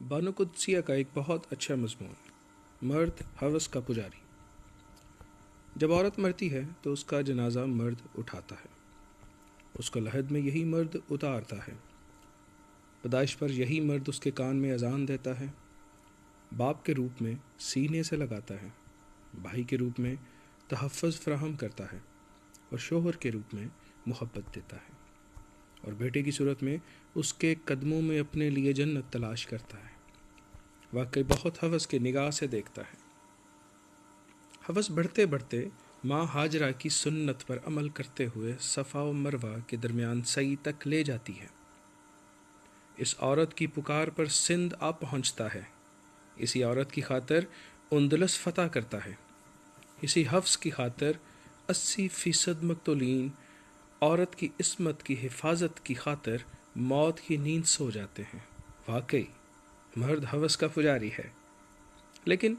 بانو قدسیہ کا ایک بہت اچھا مضمون، مرد ہوس کا پجاری۔ جب عورت مرتی ہے تو اس کا جنازہ مرد اٹھاتا ہے، اس کو لحد میں یہی مرد اتارتا ہے، پیدائش پر یہی مرد اس کے کان میں اذان دیتا ہے، باپ کے روپ میں سینے سے لگاتا ہے، بھائی کے روپ میں تحفظ فراہم کرتا ہے اور شوہر کے روپ میں محبت دیتا ہے، اور بیٹے کی صورت میں اس کے قدموں میں اپنے لیے جنت تلاش کرتا ہے۔ واقعی بہت ہوس کے نگاہ سے دیکھتا ہے۔ ہوس بڑھتے بڑھتے ماں ہاجرہ کی سنت پر عمل کرتے ہوئے صفا و مروہ کے درمیان سعی تک لے جاتی ہے۔ اس عورت کی پکار پر سندھ آ پہنچتا ہے، اسی عورت کی خاطر اندلس فتح کرتا ہے، اسی حفظ کی خاطر 80% مقتولین عورت کی عصمت کی حفاظت کی خاطر موت کی نیند سو جاتے ہیں۔ واقعی مرد ہوس کا پجاری ہے۔ لیکن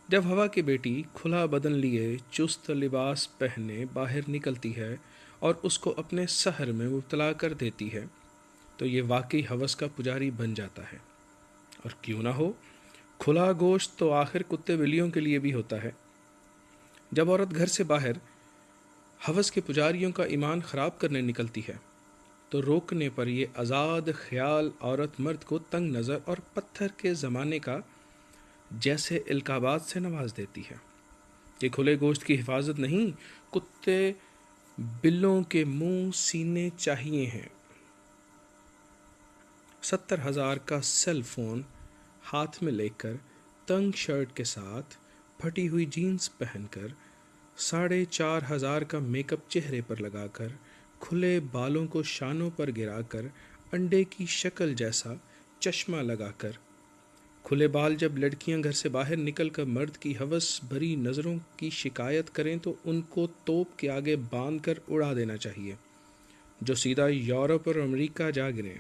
جب ہوا کی بیٹی کھلا بدن لیے چست لباس پہنے باہر نکلتی ہے اور اس کو اپنے سحر میں مبتلا کر دیتی ہے تو یہ واقعی ہوس کا پجاری بن جاتا ہے۔ اور کیوں نہ ہو، کھلا گوشت تو آخر کتے بلیوں کے لیے بھی ہوتا ہے۔ جب عورت گھر سے باہر ہوس کے پجاریوں کا ایمان خراب کرنے نکلتی ہے تو روکنے پر یہ آزاد خیال عورت مرد کو تنگ نظر اور پتھر کے زمانے کا جیسے القابات سے نواز دیتی ہے کہ کھلے گوشت کی حفاظت نہیں، کتے بلوں کے منہ سینے چاہیے ہیں۔ 70,000 کا سیل فون ہاتھ میں لے کر، تنگ شرٹ کے ساتھ، پھٹی ہوئی جینز پہن کر، 4,500 کا میک اپ چہرے پر لگا کر، کھلے بالوں کو شانوں پر گرا کر، انڈے کی شکل جیسا چشمہ لگا کر، کھلے بال جب لڑکیاں گھر سے باہر نکل کر مرد کی ہوس بھری نظروں کی شکایت کریں تو ان کو توپ کے آگے باندھ کر اڑا دینا چاہیے، جو سیدھا یورپ اور امریکہ جا گریں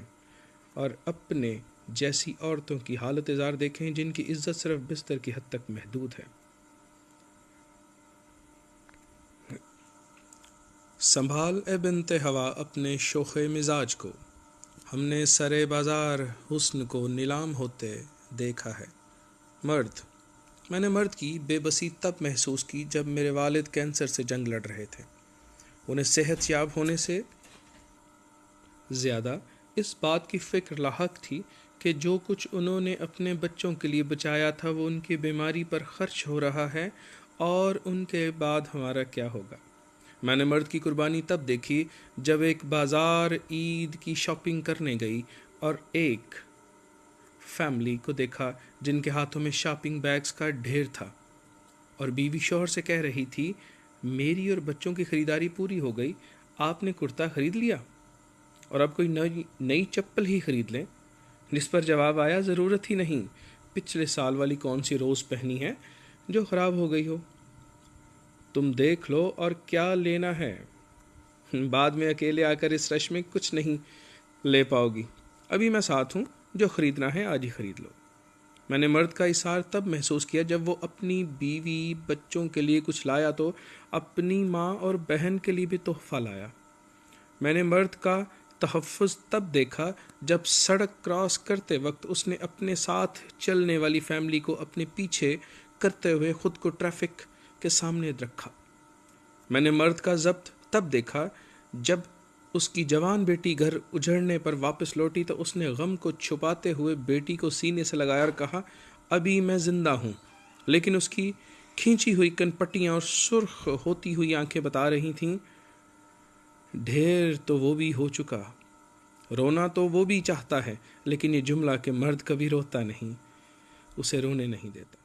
اور اپنے جیسی عورتوں کی حالت زار دیکھیں جن کی عزت صرف بستر کی حد تک محدود ہے۔ سنبھال اے بنت ہوا اپنے شوخ مزاج کو، ہم نے سرے بازار حسن کو نیلام ہوتے دیکھا ہے۔ میں نے مرد کی بے بسی تب محسوس کی جب میرے والد کینسر سے جنگ لڑ رہے تھے۔ انہیں صحت یاب ہونے سے زیادہ اس بات کی فکر لاحق تھی کہ جو کچھ انہوں نے اپنے بچوں کے لیے بچایا تھا وہ ان کی بیماری پر خرچ ہو رہا ہے، اور ان کے بعد ہمارا کیا ہوگا۔ میں نے مرد کی قربانی تب دیکھی جب ایک بازار عید کی شاپنگ کرنے گئی اور ایک فیملی کو دیکھا جن کے ہاتھوں میں شاپنگ بیگز کا ڈھیر تھا، اور بیوی شوہر سے کہہ رہی تھی، میری اور بچوں کی خریداری پوری ہو گئی، آپ نے کرتا خرید لیا اور اب کوئی نئی چپل ہی خرید لیں۔ جس پر جواب آیا، ضرورت ہی نہیں، پچھلے سال والی کون سی روز پہنی ہے جو خراب ہو گئی ہو، تم دیکھ لو اور کیا لینا ہے، بعد میں اکیلے آ کر اس رش میں کچھ نہیں لے پاؤ گی، ابھی میں ساتھ ہوں، جو خریدنا ہے آج ہی خرید لو۔ میں نے مرد کا اثار تب محسوس کیا جب وہ اپنی بیوی بچوں کے لیے کچھ لایا تو اپنی ماں اور بہن کے لیے بھی تحفہ لایا۔ میں نے مرد کا تحفظ تب دیکھا جب سڑک کراس کرتے وقت اس نے اپنے ساتھ چلنے والی فیملی کو اپنے پیچھے کرتے ہوئے خود کو ٹریفک کے سامنے رکھا۔ میں نے مرد کا ضبط تب دیکھا جب اس کی جوان بیٹی گھر اجڑنے پر واپس لوٹی تو اس نے غم کو چھپاتے ہوئے بیٹی کو سینے سے لگایا اور کہا، ابھی میں زندہ ہوں، لیکن اس کی کھینچی ہوئی کن پٹیاں اور سرخ ہوتی ہوئی آنکھیں بتا رہی تھیں، ڈھیر تو وہ بھی ہو چکا، رونا تو وہ بھی چاہتا ہے، لیکن یہ جملہ کہ مرد کبھی روتا نہیں، اسے رونے نہیں دیتا۔